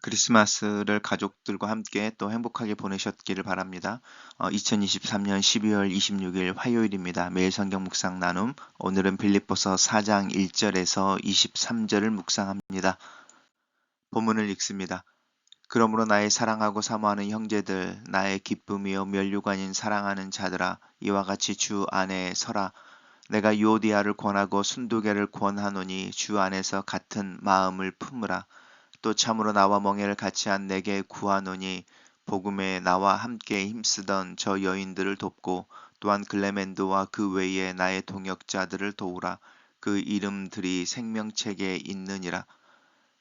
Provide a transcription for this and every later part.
크리스마스를 가족들과 함께 또 행복하게 보내셨기를 바랍니다. 2023년 12월 26일 화요일입니다. 매일 성경 묵상 나눔. 오늘은 빌립보서 4장 1절에서 23절을 묵상합니다. 본문을 읽습니다. 그러므로 나의 사랑하고 사모하는 형제들, 나의 기쁨이요 면류관인 사랑하는 자들아, 이와 같이 주 안에 서라. 내가 유오디아를 권하고 순두개를 권하노니 주 안에서 같은 마음을 품으라. 또 참으로 나와 멍에를 같이 한 내게 구하노니 복음에 나와 함께 힘쓰던 저 여인들을 돕고 또한 글레멘드와 그 외에 나의 동역자들을 도우라. 그 이름들이 생명책에 있느니라.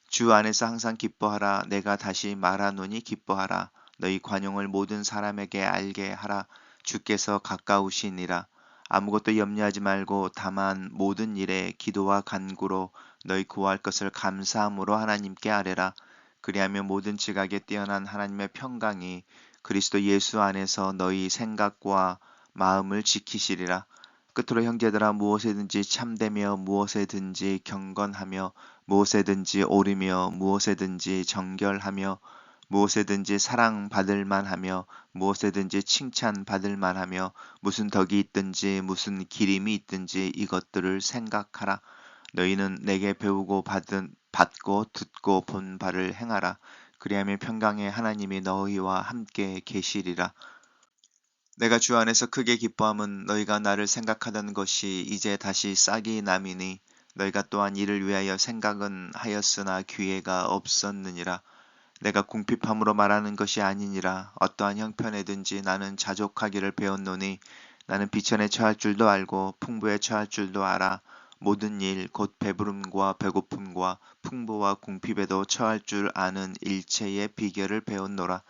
주 안에서 항상 기뻐하라. 내가 다시 말하노니 기뻐하라. 너희 관용을 모든 사람에게 알게 하라. 주께서 가까우시니라. 아무것도 염려하지 말고 다만 모든 일에 기도와 간구로 너희 구할 것을 감사함으로 하나님께 아뢰라. 그리하면 모든 지각에 뛰어난 하나님의 평강이 그리스도 예수 안에서 너희 생각과 마음을 지키시리라. 끝으로 형제들아, 무엇에든지 참되며 무엇에든지 경건하며 무엇에든지 오르며 무엇에든지 정결하며 무엇에든지 사랑받을 만하며 무엇에든지 칭찬받을 만하며 무슨 덕이 있든지 무슨 기림이 있든지 이것들을 생각하라. 너희는 내게 배우고 받고 듣고 본 바를 행하라. 그리하면 평강의 하나님이 너희와 함께 계시리라. 내가 주 안에서 크게 기뻐함은 너희가 나를 생각하던 것이 이제 다시 싹이 남이니 너희가 또한 이를 위하여 생각은 하였으나 기회가 없었느니라. 내가 궁핍함으로 말하는 것이 아니니라. 어떠한 형편에든지 나는 자족하기를 배웠노니 나는 비천에 처할 줄도 알고 풍부에 처할 줄도 알아. 모든 일 곧 배부름과 배고픔과 풍부와 궁핍에도 처할 줄 아는 일체의 비결을 배웠노라.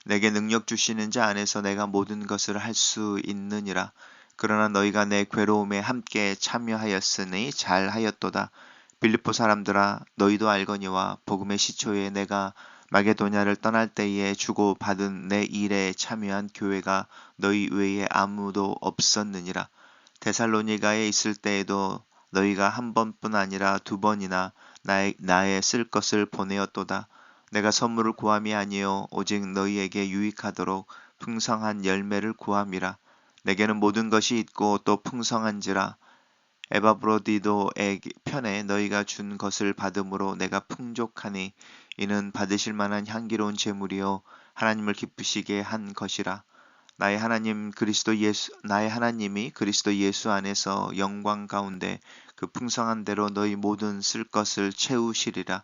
내게 능력 주시는 자 안에서 내가 모든 것을 할 수 있느니라. 그러나 너희가 내 괴로움에 함께 참여하였으니 잘하였도다. 빌립보 사람들아, 너희도 알거니와 복음의 시초에 내가 마게도냐를 떠날 때에 주고 받은 내 일에 참여한 교회가 너희 외에 아무도 없었느니라. 데살로니가에 있을 때에도 너희가 한 번뿐 아니라 두 번이나 나의 쓸 것을 보내었도다. 내가 선물을 구함이 아니요 오직 너희에게 유익하도록 풍성한 열매를 구함이라. 내게는 모든 것이 있고 또 풍성한지라. 에바브로디도의 편에 너희가 준 것을 받음으로 내가 풍족하니 이는 받으실 만한 향기로운 제물이요 하나님을 기쁘시게 한 것이라. 나의 하나님이 그리스도 예수 안에서 영광 가운데 그 풍성한 대로 너희 모든 쓸 것을 채우시리라.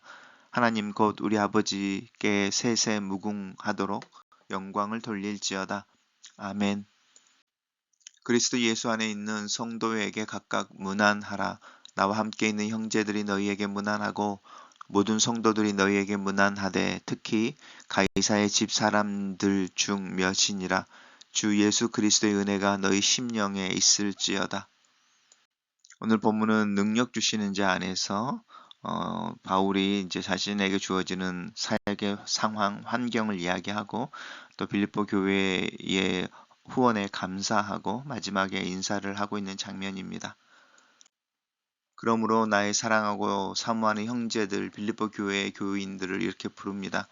하나님 곧 우리 아버지께 세세 무궁하도록 영광을 돌릴지어다. 아멘. 그리스도 예수 안에 있는 성도에게 각각 문안하라. 나와 함께 있는 형제들이 너희에게 문안하고 모든 성도들이 너희에게 문안하되 특히 가이사의 집 사람들 중 몇이니라. 주 예수 그리스도의 은혜가 너희 심령에 있을지어다. 오늘 본문은 능력 주시는 자 안에서 바울이 이제 자신에게 주어지는 사역의 상황, 환경을 이야기하고 또 빌립보 교회의 후원에 감사하고 마지막에 인사를 하고 있는 장면입니다. 그러므로 나의 사랑하고 사모하는 형제들 빌립보 교회의 교인들을 이렇게 부릅니다.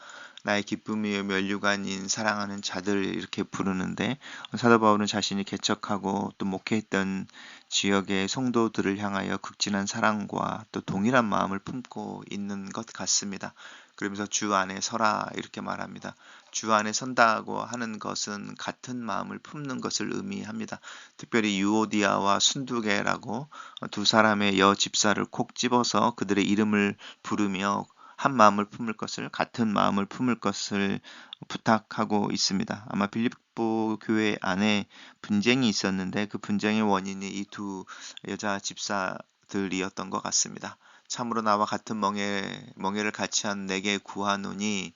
나의 기쁨이요 면류관인 사랑하는 자들 이렇게 부르는데 사도 바울은 자신이 개척하고 또 목회했던 지역의 성도들을 향하여 극진한 사랑과 또 동일한 마음을 품고 있는 것 같습니다. 그러면서 주 안에 서라 이렇게 말합니다. 주 안에 선다고 하는 것은 같은 마음을 품는 것을 의미합니다. 특별히 유오디아와 순두개라고 두 사람의 여 집사를 콕 집어서 그들의 이름을 부르며 한 마음을 품을 것을 같은 마음을 품을 것을 부탁하고 있습니다. 아마 빌립보 교회 안에 분쟁이 있었는데 그 분쟁의 원인이 이 두 여자 집사들이었던 것 같습니다. 참으로 나와 같은 멍에를 같이 한 내게 구하노니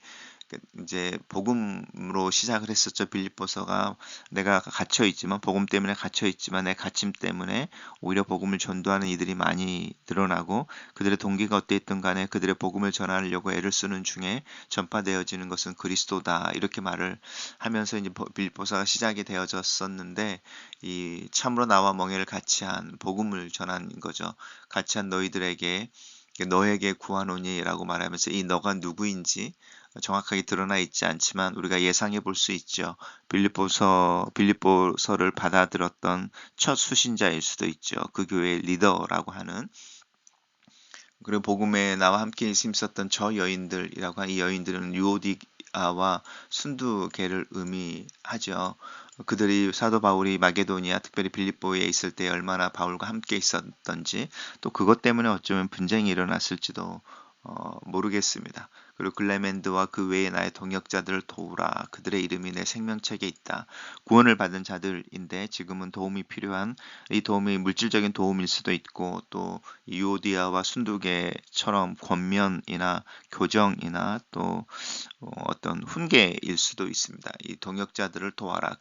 이제 복음으로 시작을 했었죠. 빌립보서가 내가 갇혀 있지만 복음 때문에 갇혀 있지만 내 갇힘 때문에 오히려 복음을 전도하는 이들이 많이 늘어나고 그들의 동기가 어땠든 간에 그들의 복음을 전하려고 애를 쓰는 중에 전파되어지는 것은 그리스도다 이렇게 말을 하면서 이제 빌립보서가 시작이 되어졌었는데 이 참으로 나와 멍에를 같이 한 복음을 전한 거죠. 같이 한 너희들에게 너에게 구하노니라고 말하면서 이 너가 누구인지 정확하게 드러나 있지 않지만 우리가 예상해 볼 수 있죠. 빌립보서를 받아들였던 첫 수신자일 수도 있죠. 그 교회의 리더라고 하는. 그리고 복음에 나와 함께 힘썼던 저 여인들이라고 하는 이 여인들은 유오디아와 순두계를 의미하죠. 그들이 사도 바울이 마게도니아 특별히 빌립보에 있을 때 얼마나 바울과 함께 있었던지 또 그것 때문에 어쩌면 분쟁이 일어났을지도 모르겠습니다. 그리고 글레멘드와 그 외의 나의 동역자들을 도우라. 그들의 이름이 내 생명책에 있다. 구원을 받은 자들인데 지금은 도움이 필요한 이 도움이 물질적인 도움일 수도 있고 또 유오디아와 순두계처럼 권면이나 교정이나 또 어떤 훈계일 수도 있습니다. 이 동역자들을 도와라.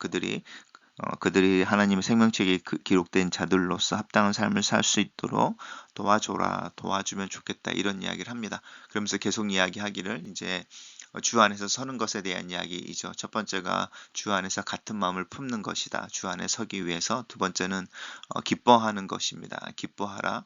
그들이 하나님의 생명책에 기록된 자들로서 합당한 삶을 살 수 있도록 도와줘라, 도와주면 좋겠다 이런 이야기를 합니다. 그러면서 계속 이야기하기를 이제 주 안에서 서는 것에 대한 이야기이죠. 첫 번째가 주 안에서 같은 마음을 품는 것이다. 주 안에 서기 위해서. 두 번째는 기뻐하는 것입니다. 기뻐하라.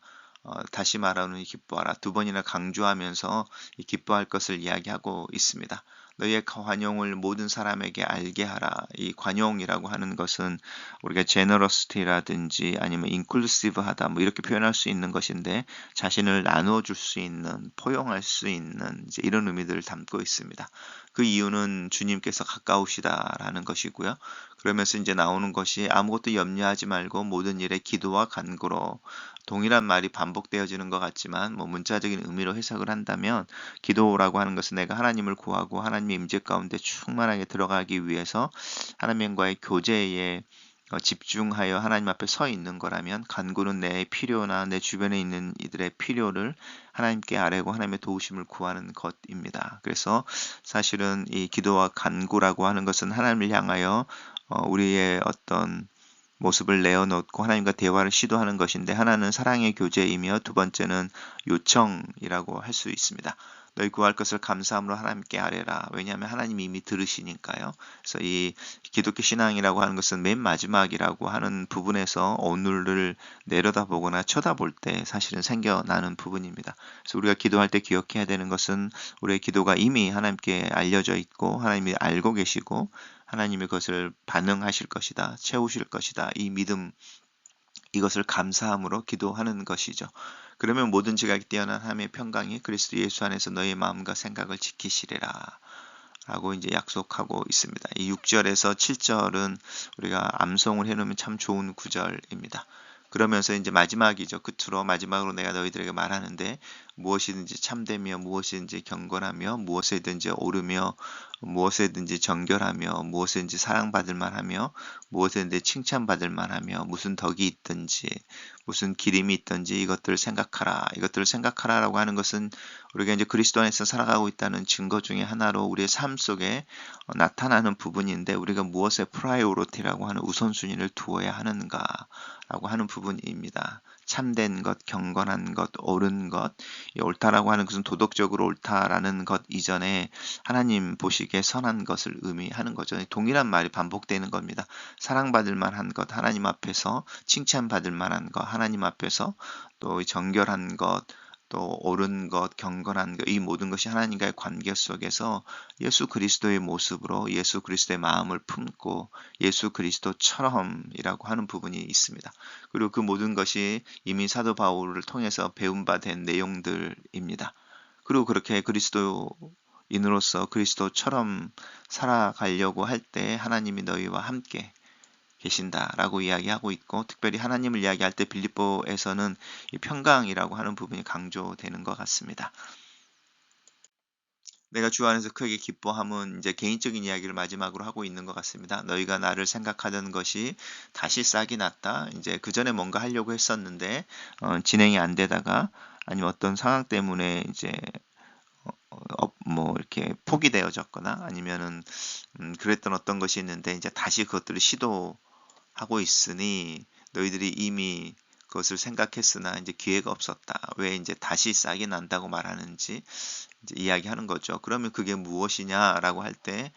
다시 말하노니 기뻐하라. 두 번이나 강조하면서 이 기뻐할 것을 이야기하고 있습니다. 너희의 관용을 모든 사람에게 알게 하라. 이 관용이라고 하는 것은 우리가 generosity라든지 아니면 inclusive하다 뭐 이렇게 표현할 수 있는 것인데 자신을 나누어 줄 수 있는, 포용할 수 있는 이제 이런 의미들을 담고 있습니다. 그 이유는 주님께서 가까우시다라는 것이고요. 그러면서 이제 나오는 것이 아무것도 염려하지 말고 모든 일에 기도와 간구로 동일한 말이 반복되어지는 것 같지만 뭐 문자적인 의미로 해석을 한다면 기도라고 하는 것은 내가 하나님을 구하고 하나님의 임재 가운데 충만하게 들어가기 위해서 하나님과의 교제에 집중하여 하나님 앞에 서 있는 거라면 간구는 내 필요나 내 주변에 있는 이들의 필요를 하나님께 아뢰고 하나님의 도우심을 구하는 것입니다. 그래서 사실은 이 기도와 간구라고 하는 것은 하나님을 향하여 우리의 어떤 모습을 내어놓고 하나님과 대화를 시도하는 것인데 하나는 사랑의 교제이며 두 번째는 요청이라고 할 수 있습니다. 너희 구할 것을 감사함으로 하나님께 아뢰라. 왜냐하면 하나님이 이미 들으시니까요. 그래서 이 기독교 신앙이라고 하는 것은 맨 마지막이라고 하는 부분에서 오늘을 내려다보거나 쳐다볼 때 사실은 생겨나는 부분입니다. 그래서 우리가 기도할 때 기억해야 되는 것은 우리의 기도가 이미 하나님께 알려져 있고 하나님이 알고 계시고 하나님이 그것을 반응하실 것이다, 채우실 것이다. 이 믿음, 이것을 감사함으로 기도하는 것이죠. 그러면 모든 지각이 뛰어난 하나님의 평강이 그리스도 예수 안에서 너희 마음과 생각을 지키시리라. 라고 이제 약속하고 있습니다. 이 6절에서 7절은 우리가 암송을 해놓으면 참 좋은 구절입니다. 그러면서 이제 마지막이죠. 끝으로 마지막으로 내가 너희들에게 말하는데 무엇이든지 참되며 무엇이든지 경건하며 무엇이든지 옳으며 무엇이든지 정결하며 무엇이든지 사랑받을 만하며 무엇이든지 칭찬받을 만하며 무슨 덕이 있든지 무슨 기림이 있든지 이것들을 생각하라. 이것들을 생각하라라고 하는 것은 우리가 이제 그리스도 안에서 살아가고 있다는 증거 중에 하나로 우리의 삶 속에 나타나는 부분인데 우리가 무엇에 프라이오리티라고 하는 우선순위를 두어야 하는가라고 하는 부분입니다. 참된 것, 경건한 것, 옳은 것, 이 옳다라고 하는 것은 도덕적으로 옳다라는 것 이전에 하나님 보시기에 선한 것을 의미하는 거죠. 동일한 말이 반복되는 겁니다. 사랑받을 만한 것, 하나님 앞에서 칭찬받을 만한 것, 하나님 앞에서 또 정결한 것, 또 옳은 것, 경건한 것, 이 모든 것이 하나님과의 관계 속에서 예수 그리스도의 모습으로 예수 그리스도의 마음을 품고 예수 그리스도처럼이라고 하는 부분이 있습니다. 그리고 그 모든 것이 이미 사도 바울을 통해서 배운 바 된 내용들입니다. 그리고 그렇게 그리스도인으로서 그리스도처럼 살아가려고 할 때 하나님이 너희와 함께 계신다라고 이야기하고 있고 특별히 하나님을 이야기할 때 빌립보에서는 이 평강이라고 하는 부분이 강조되는 것 같습니다. 내가 주 안에서 크게 기뻐함은 이제 개인적인 이야기를 마지막으로 하고 있는 것 같습니다. 너희가 나를 생각하던 것이 다시 싹이 났다. 이제 그 전에 뭔가 하려고 했었는데 진행이 안 되다가 아니면 어떤 상황 때문에 이제 뭐 이렇게 포기되어졌거나 아니면은 그랬던 어떤 것이 있는데 이제 다시 그것들을 시도하고 있으니 너희들이 이미 것을 생각했으나 이제 기회가 없었다. 왜 이제 다시 싹이 난다고 말하는지 이제 이야기하는 거죠. 그러면 그게 무엇이냐라고 할 때,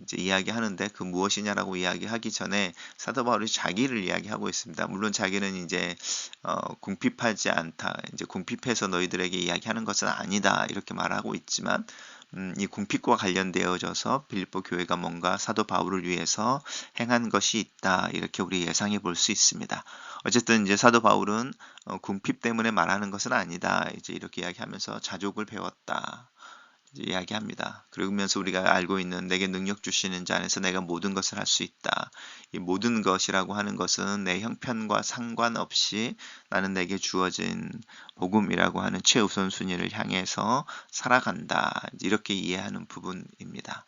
이제 이야기하는데 그 무엇이냐라고 이야기하기 전에 사도 바울이 자기를 이야기하고 있습니다. 물론 자기는 이제, 궁핍하지 않다. 이제 궁핍해서 너희들에게 이야기하는 것은 아니다. 이렇게 말하고 있지만, 이 궁핍과 관련되어져서 빌립보 교회가 뭔가 사도 바울을 위해서 행한 것이 있다. 이렇게 우리 예상해 볼 수 있습니다. 어쨌든 이제 사도 바울은 궁핍 때문에 말하는 것은 아니다. 이제 이렇게 이야기하면서 자족을 배웠다. 이제 이야기합니다. 그러면서 우리가 알고 있는 내게 능력 주시는 자 안에서 내가 모든 것을 할 수 있다. 이 모든 것이라고 하는 것은 내 형편과 상관없이 나는 내게 주어진 복음이라고 하는 최우선 순위를 향해서 살아간다. 이렇게 이해하는 부분입니다.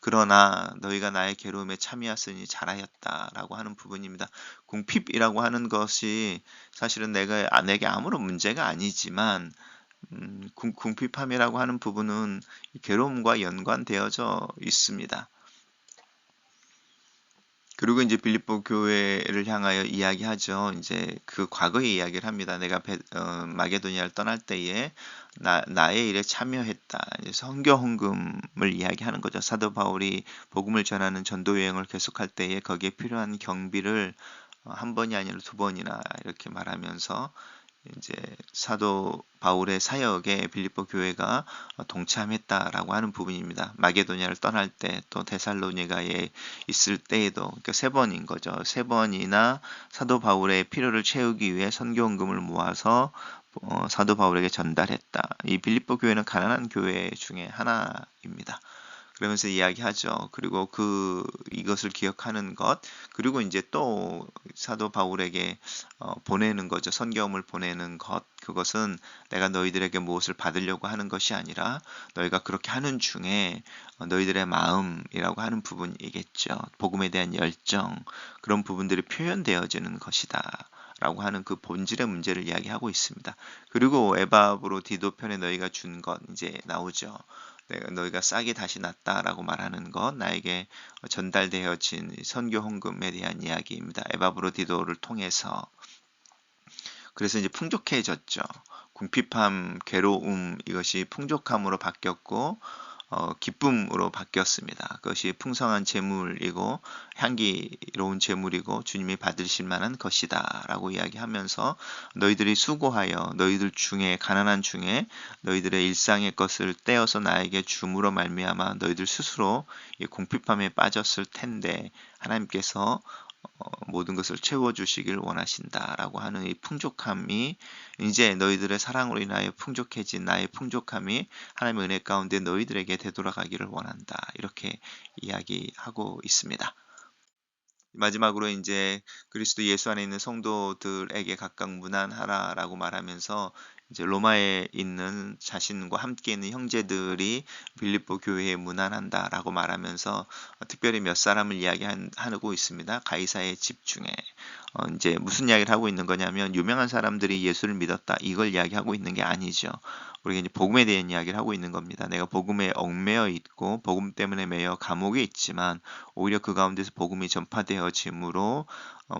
그러나 너희가 나의 괴로움에 참여하으니 잘하였다라고 하는 부분입니다. 궁핍이라고 하는 것이 사실은 내게 아무런 문제가 아니지만, 궁핍함이라고 하는 부분은 괴로움과 연관되어져 있습니다. 그리고 이제 빌립보 교회를 향하여 이야기하죠. 이제 그 과거의 이야기를 합니다. 내가 마게도니아를 떠날 때에 나의 일에 참여했다. 이제 선교 헌금을 이야기하는 거죠. 사도 바울이 복음을 전하는 전도 여행을 계속할 때에 거기에 필요한 경비를 한 번이 아니라 두 번이나 이렇게 말하면서 이제 사도 바울의 사역에 빌립보 교회가 동참했다라고 하는 부분입니다. 마게도니아를 떠날 때 또 데살로니가에 있을 때에도, 그러니까 세 번인 거죠. 세 번이나 사도 바울의 필요를 채우기 위해 선교헌금을 모아서 사도 바울에게 전달했다. 이 빌립보 교회는 가난한 교회 중에 하나입니다. 그러면서 이야기하죠. 그리고 이것을 기억하는 것, 그리고 이제 또 사도 바울에게 보내는 거죠. 선교함을 보내는 것. 그것은 내가 너희들에게 무엇을 받으려고 하는 것이 아니라 너희가 그렇게 하는 중에 너희들의 마음이라고 하는 부분이겠죠. 복음에 대한 열정, 그런 부분들이 표현되어지는 것이다. 라고 하는 그 본질의 문제를 이야기하고 있습니다. 그리고 에바브로디도 편에 너희가 준 것 이제 나오죠. 너희가 싹이 다시 났다라고 말하는 것, 나에게 전달되어진 선교 헌금에 대한 이야기입니다. 에바브로디도를 통해서. 그래서 이제 풍족해졌죠. 궁핍함, 괴로움 이것이 풍족함으로 바뀌었고, 기쁨으로 바뀌었습니다. 그것이 풍성한 재물이고 향기로운 재물이고 주님이 받으실 만한 것이다 라고 이야기하면서, 너희들이 수고하여 너희들 중에 가난한 중에 너희들의 일상의 것을 떼어서 나에게 줌으로 말미암아 너희들 스스로 이 궁핍함에 빠졌을 텐데 하나님께서 모든 것을 채워주시길 원하신다라고 하는 이 풍족함이, 이제 너희들의 사랑으로 인하여 풍족해진 나의 풍족함이 하나님의 은혜 가운데 너희들에게 되돌아가기를 원한다. 이렇게 이야기하고 있습니다. 마지막으로 이제 그리스도 예수 안에 있는 성도들에게 각각 문안하라라고 말하면서, 이제 로마에 있는 자신과 함께 있는 형제들이 빌립보 교회에 문안한다라고 말하면서 특별히 몇 사람을 이야기하고 있습니다. 가이사의 집 중에 이제 무슨 이야기를 하고 있는 거냐면, 유명한 사람들이 예수를 믿었다 이걸 이야기하고 있는 게 아니죠. 우리가 이제 복음에 대한 이야기를 하고 있는 겁니다. 내가 복음에 얽매여 있고 복음 때문에 매여 감옥에 있지만 오히려 그 가운데서 복음이 전파되어짐으로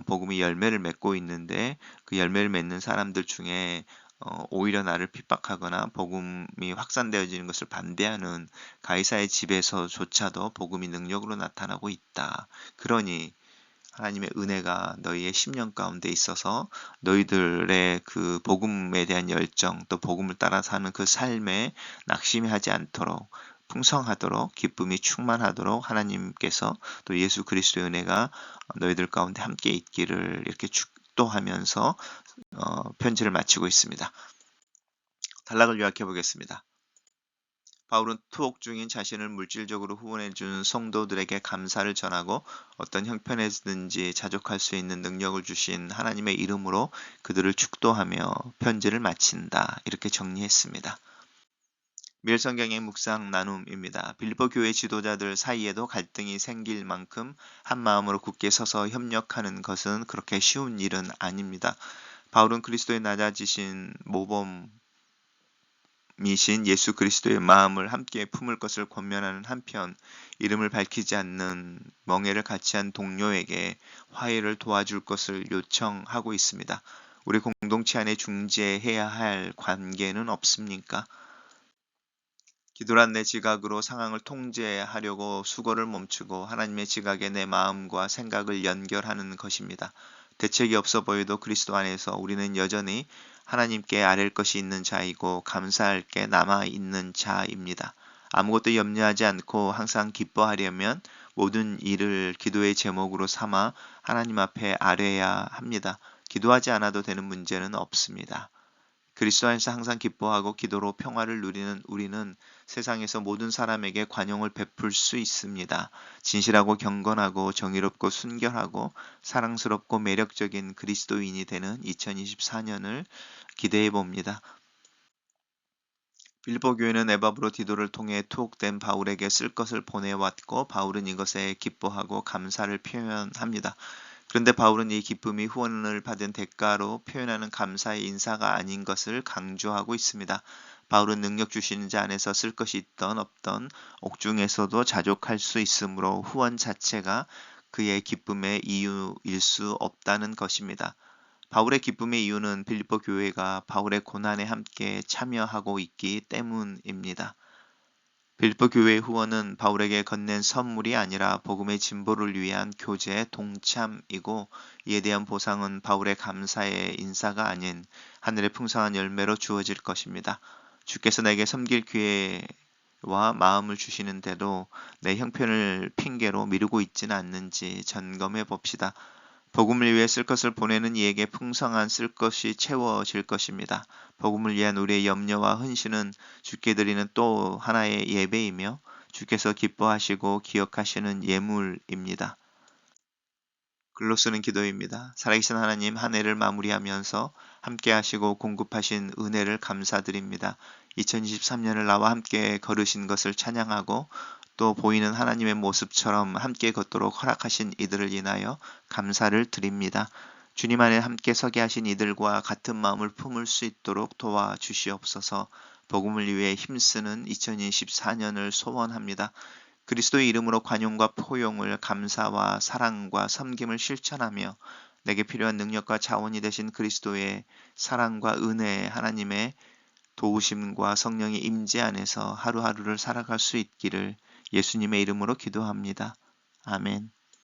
복음이 열매를 맺고 있는데, 그 열매를 맺는 사람들 중에 오히려 나를 핍박하거나 복음이 확산되어지는 것을 반대하는 가이사의 집에서조차도 복음이 능력으로 나타나고 있다. 그러니 하나님의 은혜가 너희의 심령 가운데 있어서 너희들의 그 복음에 대한 열정, 또 복음을 따라 사는 그 삶에 낙심이 하지 않도록, 풍성하도록, 기쁨이 충만하도록 하나님께서 또 예수 그리스도의 은혜가 너희들 가운데 함께 있기를 이렇게 축도하면서 편지를 마치고 있습니다. 단락을 요약해 보겠습니다. 바울은 투옥 중인 자신을 물질적으로 후원해 준 성도들에게 감사를 전하고 어떤 형편에든지 자족할 수 있는 능력을 주신 하나님의 이름으로 그들을 축도하며 편지를 마친다. 이렇게 정리했습니다. 밀성경의 묵상 나눔입니다. 빌립보 교회 지도자들 사이에도 갈등이 생길 만큼 한 마음으로 굳게 서서 협력하는 것은 그렇게 쉬운 일은 아닙니다. 바울은 그리스도의 낮아지신 모범 주님이신 예수 그리스도의 마음을 함께 품을 것을 권면하는 한편 이름을 밝히지 않는 멍에를 같이 한 동료에게 화해를 도와줄 것을 요청하고 있습니다. 우리 공동체 안에 중재해야 할 관계는 없습니까? 기도란 내 지각으로 상황을 통제하려고 수고를 멈추고 하나님의 지각에 내 마음과 생각을 연결하는 것입니다. 대책이 없어 보여도 그리스도 안에서 우리는 여전히 하나님께 아랠 것이 있는 자이고 감사할 게 남아 있는 자입니다. 아무것도 염려하지 않고 항상 기뻐하려면 모든 일을 기도의 제목으로 삼아 하나님 앞에 아뢰야 합니다. 기도하지 않아도 되는 문제는 없습니다. 그리스도 안에서 항상 기뻐하고 기도로 평화를 누리는 우리는 세상에서 모든 사람에게 관용을 베풀 수 있습니다. 진실하고 경건하고 정의롭고 순결하고 사랑스럽고 매력적인 그리스도인이 되는 2024년을 기대해 봅니다. 빌립보 교회는 에바브로 디도를 통해 투옥된 바울에게 쓸 것을 보내왔고 바울은 이것에 기뻐하고 감사를 표현합니다. 그런데 바울은 이 기쁨이 후원을 받은 대가로 표현하는 감사의 인사가 아닌 것을 강조하고 있습니다. 바울은 능력 주시는 자 안에서 쓸 것이 있던 없던 옥중에서도 자족할 수 있으므로 후원 자체가 그의 기쁨의 이유일 수 없다는 것입니다. 바울의 기쁨의 이유는 빌립보 교회가 바울의 고난에 함께 참여하고 있기 때문입니다. 빌립보 교회의 후원은 바울에게 건넨 선물이 아니라 복음의 진보를 위한 교제의 동참이고 이에 대한 보상은 바울의 감사의 인사가 아닌 하늘의 풍성한 열매로 주어질 것입니다. 주께서 내게 섬길 기회와 마음을 주시는데도 내 형편을 핑계로 미루고 있지는 않는지 점검해 봅시다. 복음을 위해 쓸 것을 보내는 이에게 풍성한 쓸 것이 채워질 것입니다. 복음을 위한 우리의 염려와 헌신은 주께 드리는 또 하나의 예배이며 주께서 기뻐하시고 기억하시는 예물입니다. 글로 쓰는 기도입니다. 살아계신 하나님, 한 해를 마무리하면서 함께 하시고 공급하신 은혜를 감사드립니다. 2023년을 나와 함께 걸으신 것을 찬양하고 또 보이는 하나님의 모습처럼 함께 걷도록 허락하신 이들을 인하여 감사를 드립니다. 주님 안에 함께 서게 하신 이들과 같은 마음을 품을 수 있도록 도와주시옵소서. 복음을 위해 힘쓰는 2024년을 소원합니다. 그리스도의 이름으로 관용과 포용을 감사와 사랑과 섬김을 실천하며 내게 필요한 능력과 자원이 되신 그리스도의 사랑과 은혜, 하나님의 도우심과 성령의 임재 안에서 하루하루를 살아갈 수 있기를 예수님의 이름으로 기도합니다. 아멘.